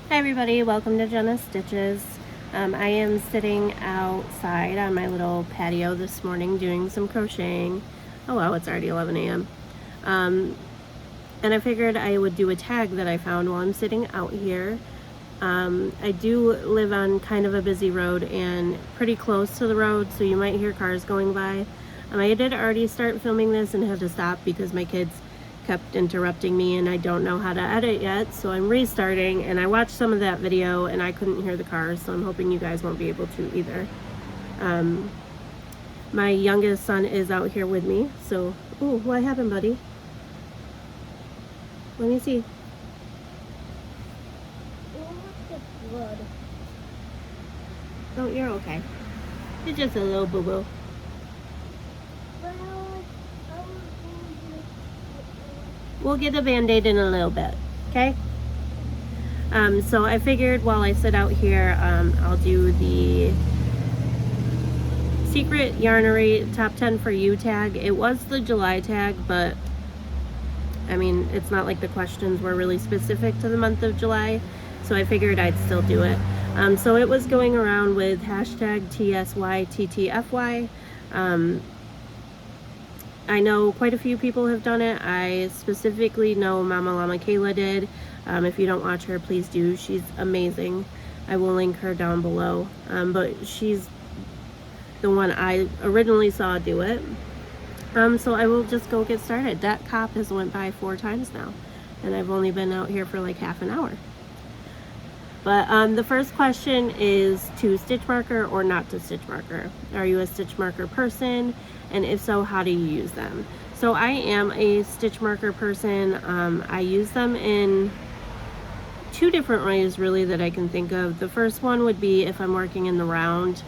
Hi everybody, welcome to Jenna's Stitches. I am sitting outside on my little patio this morning doing some crocheting. Oh wow, it's already 11 a.m. And I figured I would do a tag that I found while I'm sitting out here. I do live on kind of a busy road and pretty close to the road, so you might hear cars going by. I did already start filming this and had to stop because my kids kept interrupting me and I don't know how to edit yet, so I'm restarting. And I watched some of that video and I couldn't hear the cars, so I'm hoping you guys won't be able to either. My youngest son is out here with me, so ooh, what happened, buddy? Let me see. Oh, you're okay. It's just a little boo-boo. We'll get a band-aid in a little bit, okay? So I figured while I sit out here, I'll do the Secret Yarnary Top 10 for You tag. It was the July tag, but I mean, it's not like the questions were really specific to the month of July, so I figured I'd still do it. So it was going around with hashtag TSYTTFY. I know quite a few people have done it. I specifically know Mama Llama Kayla did. If you don't watch her, please do. She's amazing. I will link her down below. But she's the one I originally saw do it. So I will just go get started. That cop has went by 4 times now, and I've only been out here for like half an hour. But the first question is to stitch marker or not to stitch marker. Are you a stitch marker person? And if so, how do you use them? So I am a stitch marker person. I use them in 2 different ways really that I can think of. The first one would be if I'm working in the round,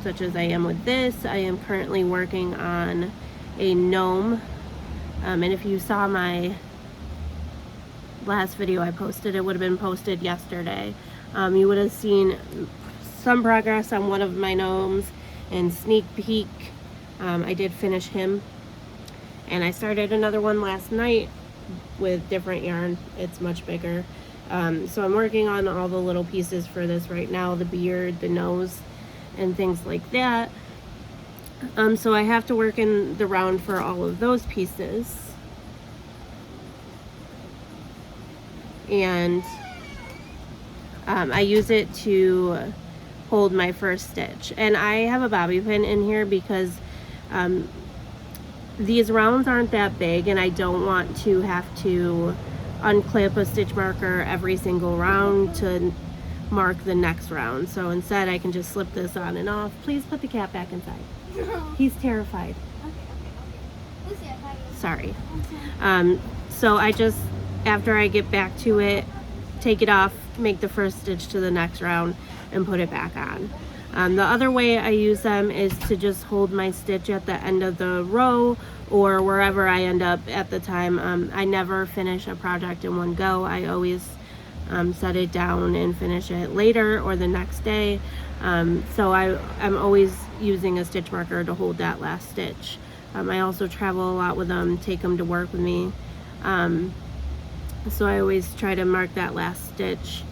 such as I am with this. I am currently working on a gnome. And if you saw my last video I posted, it would have been posted yesterday. You would have seen some progress on one of my gnomes and sneak peek. I did finish him, and I started another one last night with different yarn. It's much bigger. So I'm working on all the little pieces for this right now, the beard, the nose, and things like that. So I have to work in the round for all of those pieces. And I use it to hold my first stitch. And I have a bobby pin in here because these rounds aren't that big, and I don't want to have to unclip a stitch marker every single round to mark the next round. So instead I can just slip this on and off. Please put the cat back inside. He's terrified. Sorry. So I just, after I get back to it, take it off, make the first stitch to the next round, and put it back on. The other way I use them is to just hold my stitch at the end of the row or wherever I end up at the time. I never finish a project in one go. I always set it down and finish it later or the next day. So I'm always using a stitch marker to hold that last stitch. I also travel a lot with them, take them to work with me. So I always try to mark that last stitch.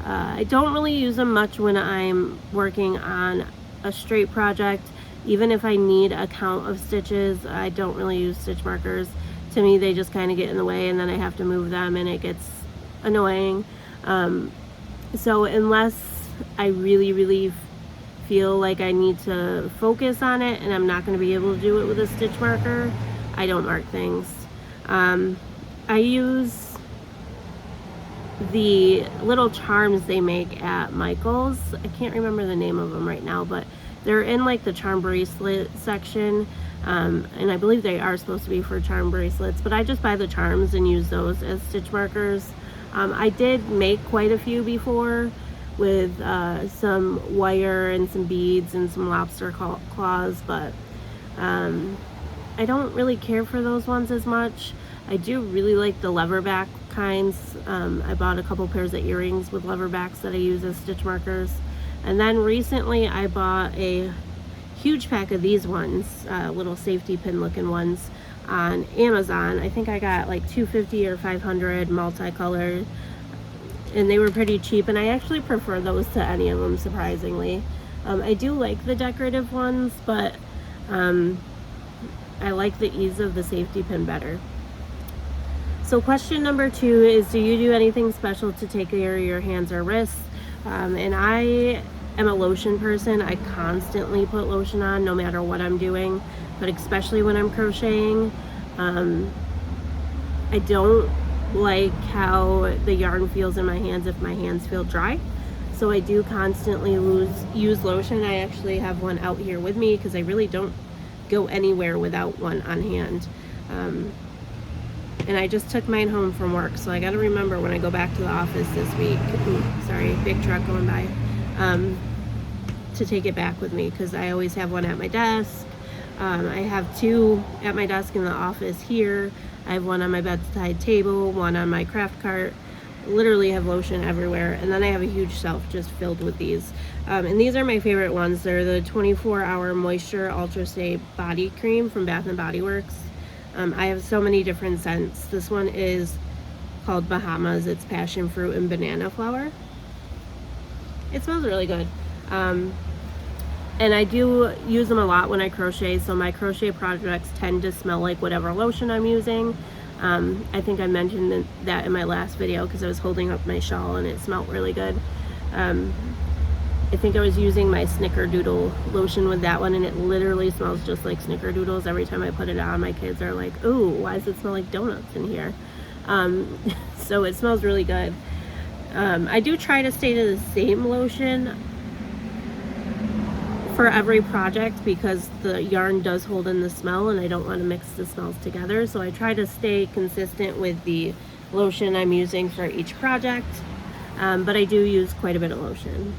I don't really use them much when I'm working on a straight project. Even if I need a count of stitches, I don't really use stitch markers. To me, they just kind of get in the way, and then I have to move them, and it gets annoying. So unless I really feel like I need to focus on it and I'm not going to be able to do it with a stitch marker, I don't mark things. I use the little charms they make at Michael's. I can't remember the name of them right now, but they're in like the charm bracelet section, and I believe they are supposed to be for charm bracelets, but I just buy the charms and use those as stitch markers. I did make quite a few before with some wire and some beads and some lobster claws, but I don't really care for those ones as much. I do really like the leatherback kinds. I bought a couple pairs of earrings with leatherbacks that I use as stitch markers. And then recently I bought a huge pack of these ones, little safety pin looking ones on Amazon. I think I got like 250 or 500 multicolored. and they were pretty cheap, and I actually prefer those to any of them, surprisingly. I do like the decorative ones, but I like the ease of the safety pin better. So question number 2 is, do you do anything special to take care of your hands or wrists? And I am a lotion person. I constantly put lotion on no matter what I'm doing, but especially when I'm crocheting. I don't like how the yarn feels in my hands if my hands feel dry. So I do constantly use lotion. I actually have one out here with me because I really don't go anywhere without one on hand. And I just took mine home from work, so I got to remember when I go back to the office this week, sorry, big truck going by, to take it back with me, because I always have one at my desk. I have 2 at my desk in the office here. I have one on my bedside table, one on my craft cart. Literally have lotion everywhere. And then I have a huge shelf just filled with these. And these are my favorite ones. They're the 24-Hour Moisture Ultra Stay Body Cream from Bath & Body Works. I have so many different scents. This one is called Bahamas. It's passion fruit and banana flower. It smells really good. And I do use them a lot when I crochet, so my crochet projects tend to smell like whatever lotion I'm using. I think I mentioned that in my last video because I was holding up my shawl and it smelled really good. I think I was using my Snickerdoodle lotion with that one, and it literally smells just like Snickerdoodles. Every time I put it on, my kids are like, "Ooh, why does it smell like donuts in here?" So it smells really good. I do try to stay to the same lotion for every project because the yarn does hold in the smell, and I don't want to mix the smells together. So I try to stay consistent with the lotion I'm using for each project, but I do use quite a bit of lotion.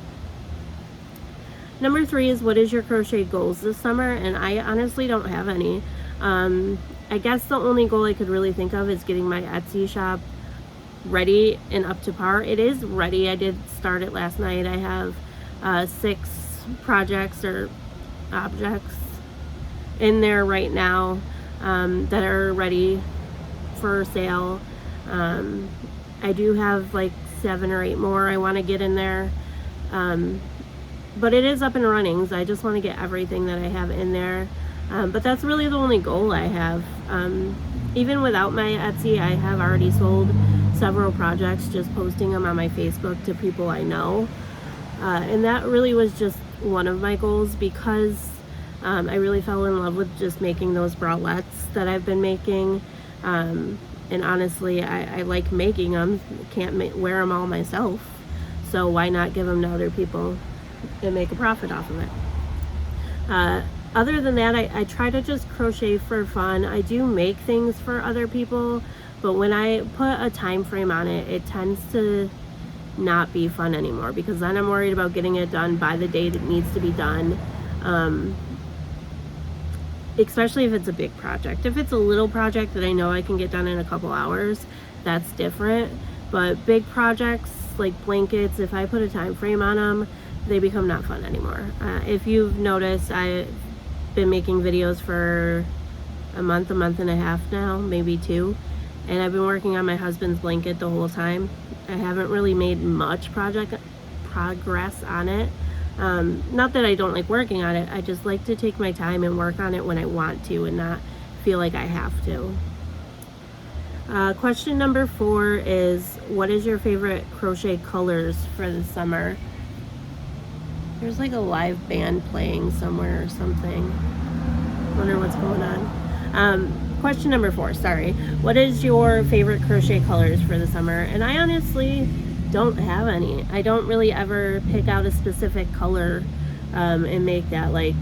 Number 3 is, what is your crochet goals this summer? And I honestly don't have any. I guess the only goal I could really think of is getting my Etsy shop ready and up to par. It is ready. I did start it last night. I have 6 projects or objects in there right now that are ready for sale. I do have like 7 or 8 more I want to get in there. But it is up and running, so I just want to get everything that I have in there. But that's really the only goal I have. Even without my Etsy, I have already sold several projects just posting them on my Facebook to people I know. And that really was just one of my goals because I really fell in love with just making those bralettes that I've been making. And honestly, I like making them. Can't wear them all myself. So why not give them to other people and make a profit off of it? Other than that, I try to just crochet for fun. I do make things for other people, but when I put a time frame on it, it tends to not be fun anymore because then I'm worried about getting it done by the date it needs to be done. Especially if it's a big project. If it's a little project that I know I can get done in a couple hours, that's different. But big projects like blankets, if I put a time frame on them, they become not fun anymore. If you've noticed, I've been making videos for a month and a half now, maybe 2, and I've been working on my husband's blanket the whole time. I haven't really made much progress on it. Not that I don't like working on it, I just like to take my time and work on it when I want to and not feel like I have to. Question number 4 is, what is your favorite crochet colors for the summer? There's like a live band playing somewhere or something. Wonder what's going on. Question number 4, sorry. What is your favorite crochet colors for the summer? And I honestly don't have any. I don't really ever pick out a specific color and make that like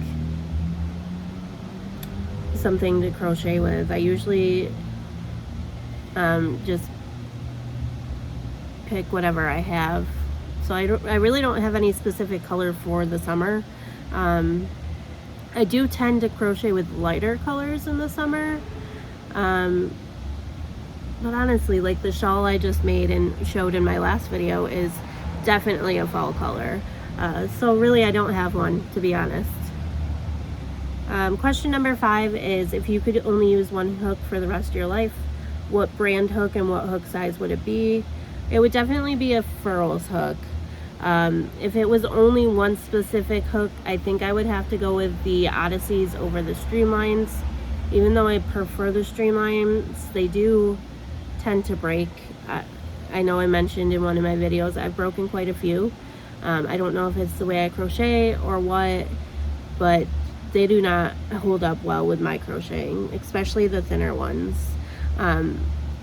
something to crochet with. I usually just pick whatever I have. So I really don't have any specific color for the summer. I do tend to crochet with lighter colors in the summer. But honestly, like the shawl I just made and showed in my last video is definitely a fall color. So really I don't have one, to be honest. Question number 5 is, if you could only use one hook for the rest of your life, what brand hook and what hook size would it be? It would definitely be a furls hook. If it was only one specific hook, I think I would have to go with the Odysseys over the Streamlines. Even though I prefer the Streamlines, they do tend to break. I know I mentioned in one of my videos I've broken quite a few. I don't know if it's the way I crochet or what, but they do not hold up well with my crocheting, especially the thinner ones.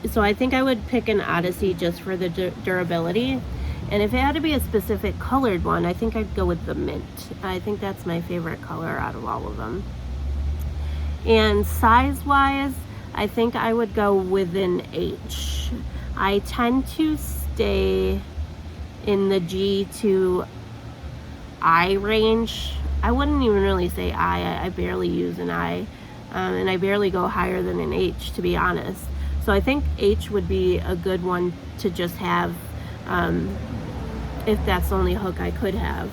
So I think I would pick an Odyssey just for the durability. And if it had to be a specific colored one, I think I'd go with the mint. I think that's my favorite color out of all of them. And size-wise, I think I would go with an H. I tend to stay in the G to I range. I wouldn't even really say I barely use an I, and I barely go higher than an H, to be honest. So I think H would be a good one to just have, if that's the only hook I could have.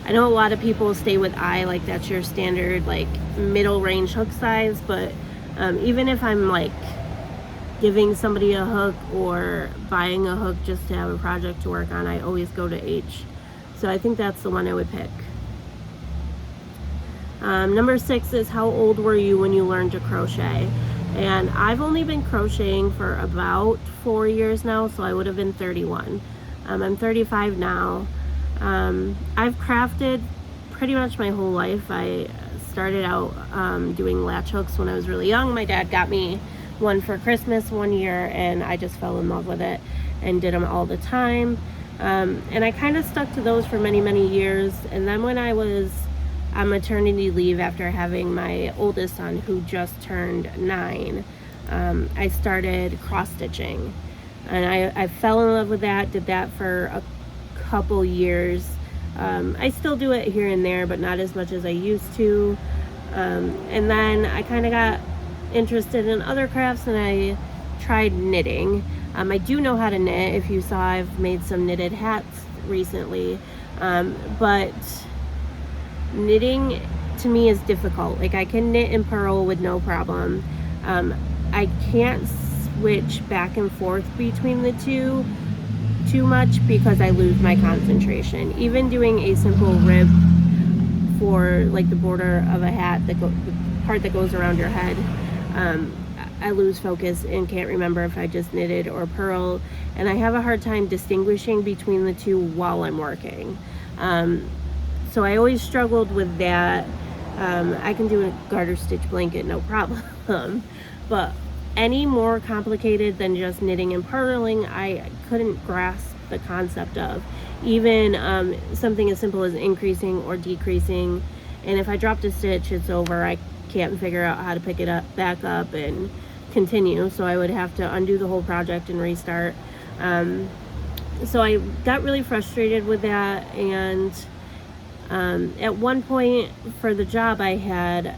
I know a lot of people stay with I, like that's your standard like middle range hook size, but even if I'm like giving somebody a hook or buying a hook just to have a project to work on, I always go to H. So I think that's the one I would pick. Number 6 is, how old were you when you learned to crochet? And I've only been crocheting for about 4 years now, so I would have been 31. I'm 35 now. I've crafted pretty much my whole life. I started out doing latch hooks when I was really young. My dad got me one for Christmas one year, and I just fell in love with it and did them all the time. And I kind of stuck to those for many years. And then when I was on maternity leave after having my oldest son, who just turned 9, I started cross stitching, and I fell in love with that. Did that for a couple years. I still do it here and there, but not as much as I used to. And then I kind of got interested in other crafts, and I tried knitting. I do know how to knit. If you saw, I've made some knitted hats recently, but knitting to me is difficult. Like, I can knit and purl with no problem. I can't switch back and forth between the two too much because I lose my concentration. Even doing a simple rib for like the border of a hat, the part that goes around your head, I lose focus and can't remember if I just knitted or purled, and I have a hard time distinguishing between the two while I'm working. So I always struggled with that. I can do a garter stitch blanket, no problem. But any more complicated than just knitting and purling, I couldn't grasp the concept of. Even something as simple as increasing or decreasing. And if I dropped a stitch, it's over. I can't figure out how to pick it up, back up, and continue. So I would have to undo the whole project and restart. So I got really frustrated with that, and at one point for the job I had,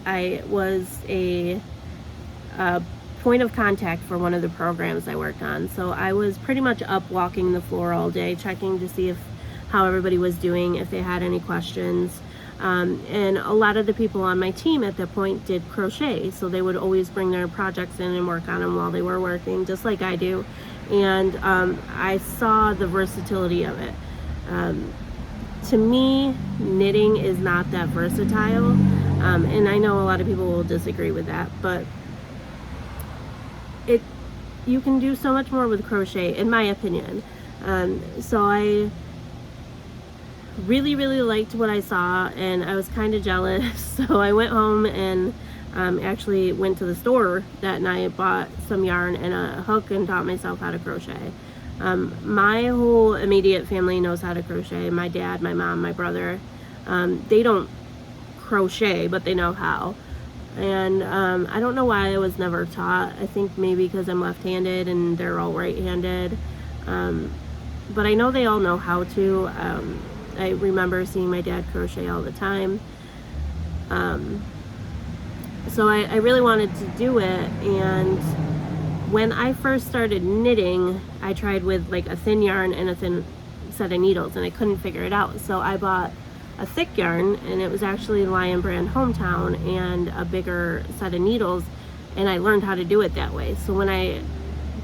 I was a point of contact for one of the programs I worked on. So I was pretty much up walking the floor all day, checking to see how everybody was doing, if they had any questions. And a lot of the people on my team at that point did crochet, so they would always bring their projects in and work on them while they were working, just like I do. And I saw the versatility of it. To me, knitting is not that versatile, and I know a lot of people will disagree with that, but you can do so much more with crochet, in my opinion. So I really liked what I saw, and I was kind of jealous. So I went home and actually went to the store that night, bought some yarn and a hook, and taught myself how to crochet. My whole immediate family knows how to crochet. My dad, my mom, my brother. They don't crochet, but they know how. And I don't know why I was never taught. I think maybe because I'm left-handed and they're all right-handed. But I know they all know how to. I remember seeing my dad crochet all the time. So I really wanted to do it, and when I first started knitting, I tried with like a thin yarn and a thin set of needles, and I couldn't figure it out. So I bought a thick yarn, and it was actually Lion Brand Hometown, and a bigger set of needles, and I learned how to do it that way. So when I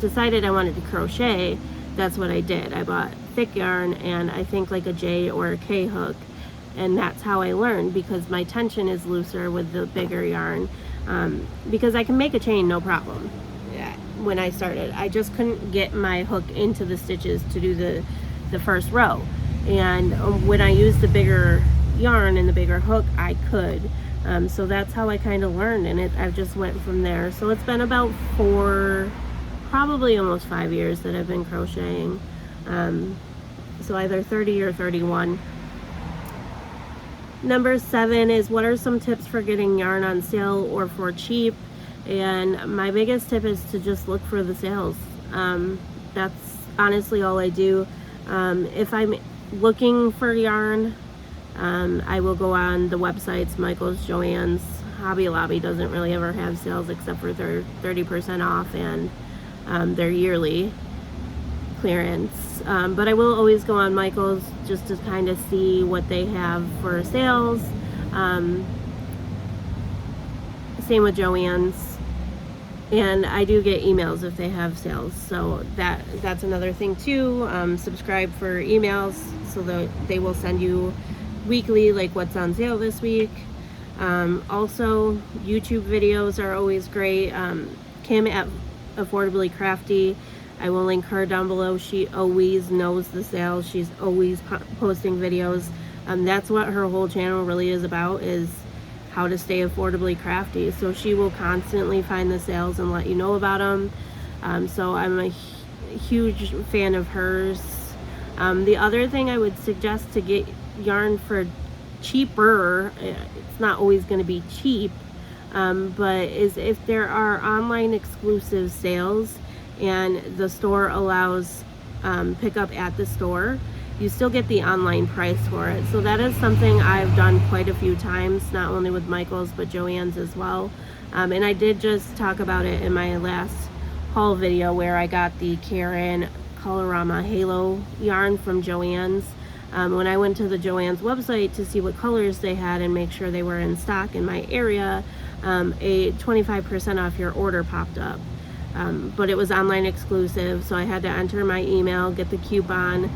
decided I wanted to crochet, that's what I did. I bought thick yarn and I think like a J or a K hook, and that's how I learned, because my tension is looser with the bigger yarn. Because I can make a chain no problem. When I started, I just couldn't get my hook into the stitches to do the first row, and when I used the bigger yarn and the bigger hook, I could. So that's how I kind of learned, and I just went from there. So it's been about 4, probably almost 5 years that I've been crocheting. So either 30 or 31. Number 7 is, what are some tips for getting yarn on sale or for cheap? And my biggest tip is to just look for the sales. That's honestly all I do. If I'm looking for yarn, I will go on the websites, Michael's, Joann's. Hobby Lobby doesn't really ever have sales except for their 30% off and their yearly clearance. But I will always go on Michael's just to kind of see what they have for sales. Same with Joann's. And I do get emails if they have sales, so that's another thing too. Subscribe for emails so that they will send you weekly, like what's on sale this week. Also, YouTube videos are always great. Kim at Affordably Crafty, I will link her down below. She always knows the sales. She's always posting videos. That's what her whole channel really is about, is how to stay affordably crafty. So she will constantly find the sales and let you know about them. So I'm a huge fan of hers. The other thing I would suggest to get yarn for cheaper, it's not always going to be cheap, but is if there are online exclusive sales and the store allows pickup at the store, you still get the online price for it. So that is something I've done quite a few times, not only with Michael's but Joann's as well. And I did just talk about it in my last haul video where I got the Karen Colorama Halo yarn from Joann's. When I went to the Joann's website to see what colors they had and make sure they were in stock in my area, a 25% off your order popped up. But it was online exclusive, so I had to enter my email, get the coupon.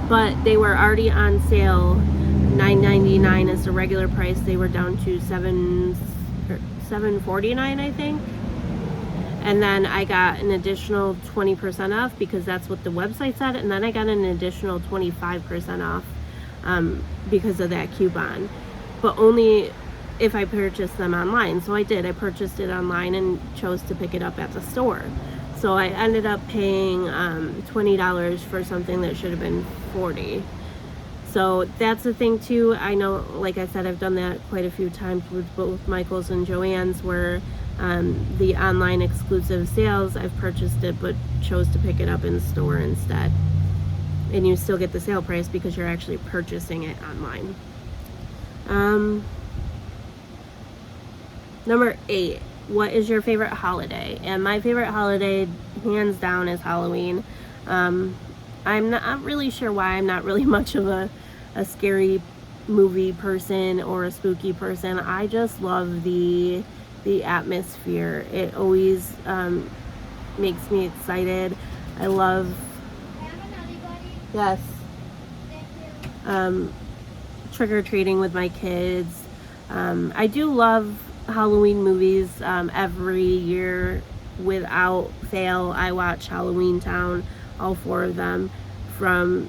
But they were already on sale. $9.99 is the regular price. They were down to $7.49, I think. And then I got an additional 20% off because that's what the website said. And then I got an additional 25% off because of that coupon. But only if I purchased them online. So I did. I purchased it online and chose to pick it up at the store. So I ended up paying $20 for something that should have been $40. So that's the thing too. I know, like I said, I've done that quite a few times with both Michael's and Joann's, where the online exclusive sales, I've purchased it but chose to pick it up in the store instead. And you still get the sale price because you're actually purchasing it online. Number 8. What is your favorite holiday? And my favorite holiday, hands down, is Halloween. I'm not really sure why. I'm not really much of a scary movie person or a spooky person. I just love the atmosphere. It always makes me excited. I love, yes, trick-or-treating with my kids. I do love Halloween movies. Every year without fail I watch Halloween Town, all 4 of them, from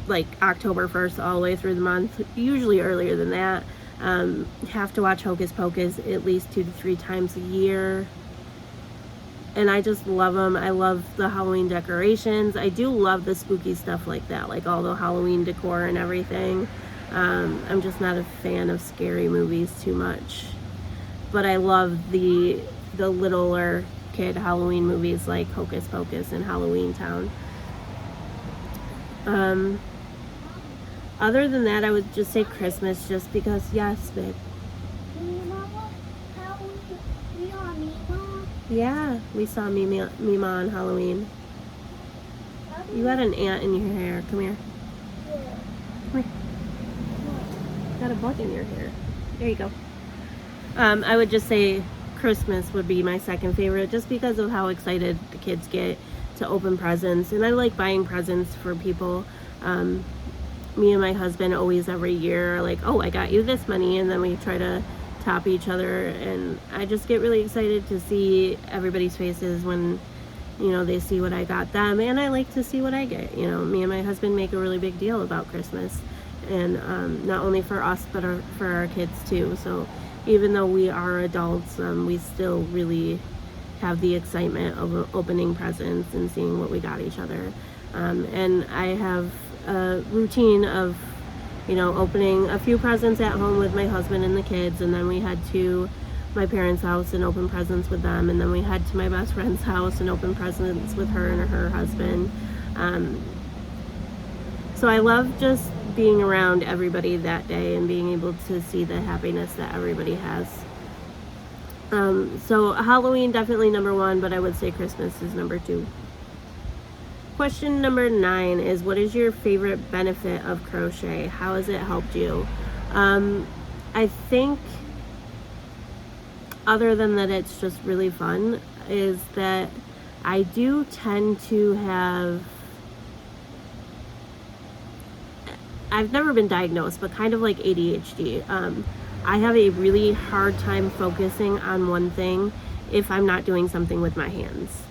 like October 1st all the way through the month, usually earlier than that. Have to watch Hocus Pocus at least 2 to 3 times a year, and I just love them. I love the Halloween decorations. I do love the spooky stuff like that, like all the Halloween decor and everything. I'm just not a fan of scary movies too much, but I love the littler kid Halloween movies like Hocus Pocus and Halloween Town. Other than that, I would just say Christmas, just because, yes, babe. Yeah, we saw Mima on Halloween. You got an ant in your hair. Come here. Come here. Got a bug in your hair. There you go. I would just say Christmas would be my second favorite, just because of how excited the kids get. to open presents, and I like buying presents for people. Me and my husband always every year are like, oh, I got you this many, and then we try to top each other, and I just get really excited to see everybody's faces when, you know, they see what I got them, and I like to see what I get. You know, me and my husband make a really big deal about Christmas, and not only for us, but for our kids too. So even though we are adults, we still really have the excitement of opening presents and seeing what we got each other. And I have a routine of, you know, opening a few presents at home with my husband and the kids, and then we head to my parents' house and open presents with them, and then we head to my best friend's house and open presents with her and her husband. So I love just being around everybody that day and being able to see the happiness that everybody has. So Halloween definitely number 1, but I would say Christmas is number 2. Question number 9 is, what is your favorite benefit of crochet? How has it helped you? I think, other than that it's just really fun, is that I do tend to have, I've never been diagnosed, but kind of like ADHD. I have a really hard time focusing on one thing if I'm not doing something with my hands.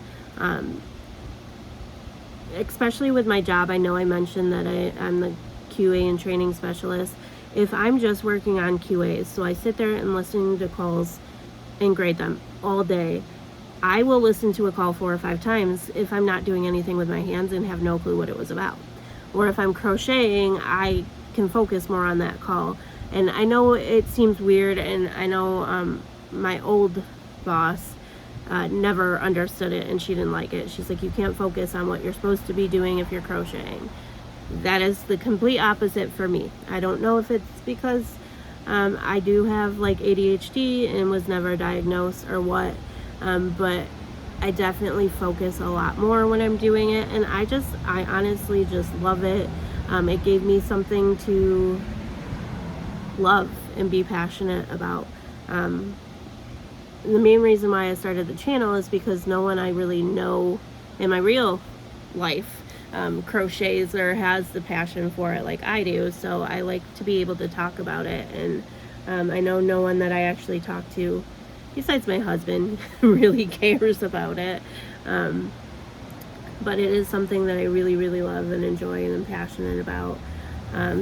Especially with my job, I know I mentioned that I'm the QA and training specialist. If I'm just working on QAs, so I sit there and listen to calls and grade them all day, I will listen to a call 4 or 5 times if I'm not doing anything with my hands and have no clue what it was about. Or if I'm crocheting, I can focus more on that call. And I know it seems weird, and I know my old boss never understood it, and she didn't like it. She's like, you can't focus on what you're supposed to be doing if you're crocheting. That is the complete opposite for me. I don't know if it's because I do have like ADHD and was never diagnosed or what, but I definitely focus a lot more when I'm doing it, and I honestly just love it. It gave me something to love and be passionate about. The main reason why I started the channel is because no one I really know in my real life crochets or has the passion for it like I do, so I like to be able to talk about it. And I know no one that I actually talk to besides my husband really cares about it, but it is something that I really, really love and enjoy and am passionate about.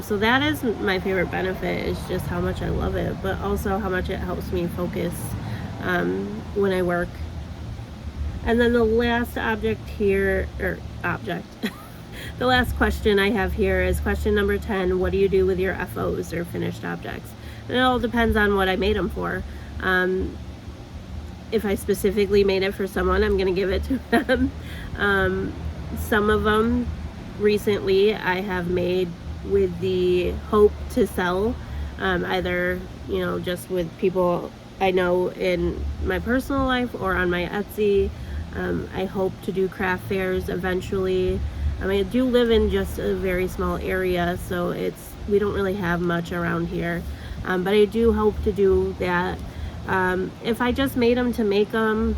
So that is my favorite benefit, is just how much I love it, but also how much it helps me focus when I work. And then the last object here, the last question I have here is question number 10. What do you do with your FOs, or finished objects? And it all depends on what I made them for. If I specifically made it for someone, I'm going to give it to them. Some of them recently I have made with the hope to sell, either, you know, just with people I know in my personal life or on my Etsy. I hope to do craft fairs eventually. I do live in just a very small area, so we don't really have much around here, but I do hope to do that. If I just made them to make them,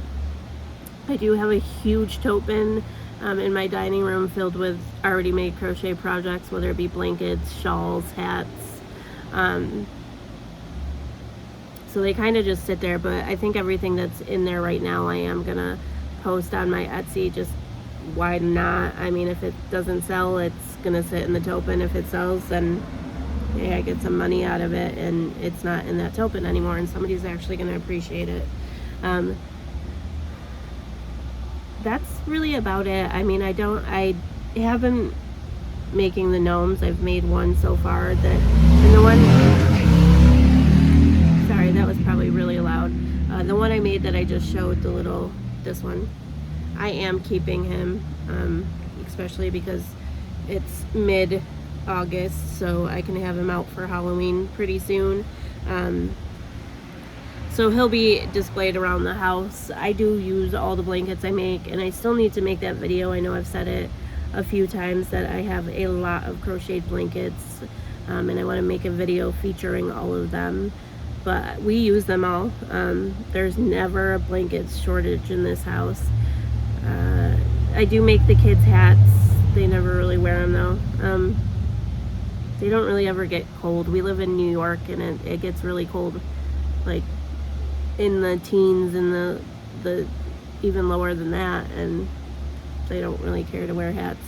I do have a huge tote bin in my dining room filled with already made crochet projects, whether it be blankets, shawls, hats. So they kind of just sit there, but I think everything that's in there right now I am gonna post on my Etsy. Just why not? I mean, if it doesn't sell, it's gonna sit in the tote bin. If it sells, then hey, I get some money out of it, and it's not in that tote bin anymore, and somebody's actually gonna appreciate it. That's really about it. I mean, I haven't making the gnomes. I've made one so far, and the one, sorry, that was probably really loud. The one I made that I just showed, this one, I am keeping him, especially because it's mid-August, so I can have him out for Halloween pretty soon. So he'll be displayed around the house. I do use all the blankets I make, and I still need to make that video. I know I've said it a few times that I have a lot of crocheted blankets, and I want to make a video featuring all of them, but we use them all. There's never a blanket shortage in this house. I do make the kids hats. They never really wear them though. They don't really ever get cold. We live in New York and it gets really cold, like in the teens and the even lower than that, and they don't really care to wear hats.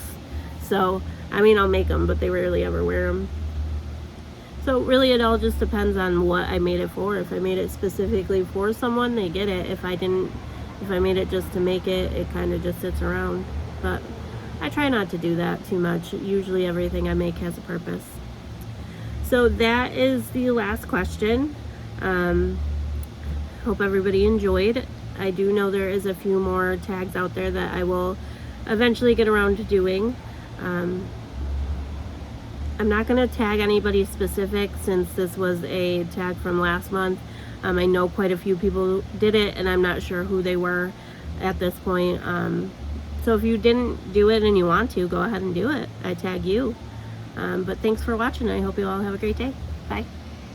So I mean, I'll make them, but they rarely ever wear them. So really it all just depends on what I made it for. If I made it specifically for someone, they get it. If I made it just to make it, it kind of just sits around. But I try not to do that too much. Usually everything I make has a purpose. So that is the last question. Hope everybody enjoyed. I do know there is a few more tags out there that I will eventually get around to doing. I'm not going to tag anybody specific since this was a tag from last month. I know quite a few people did it, and I'm not sure who they were at this point. So if you didn't do it and you want to, go ahead and do it. I tag you. But thanks for watching. I hope you all have a great day. Bye.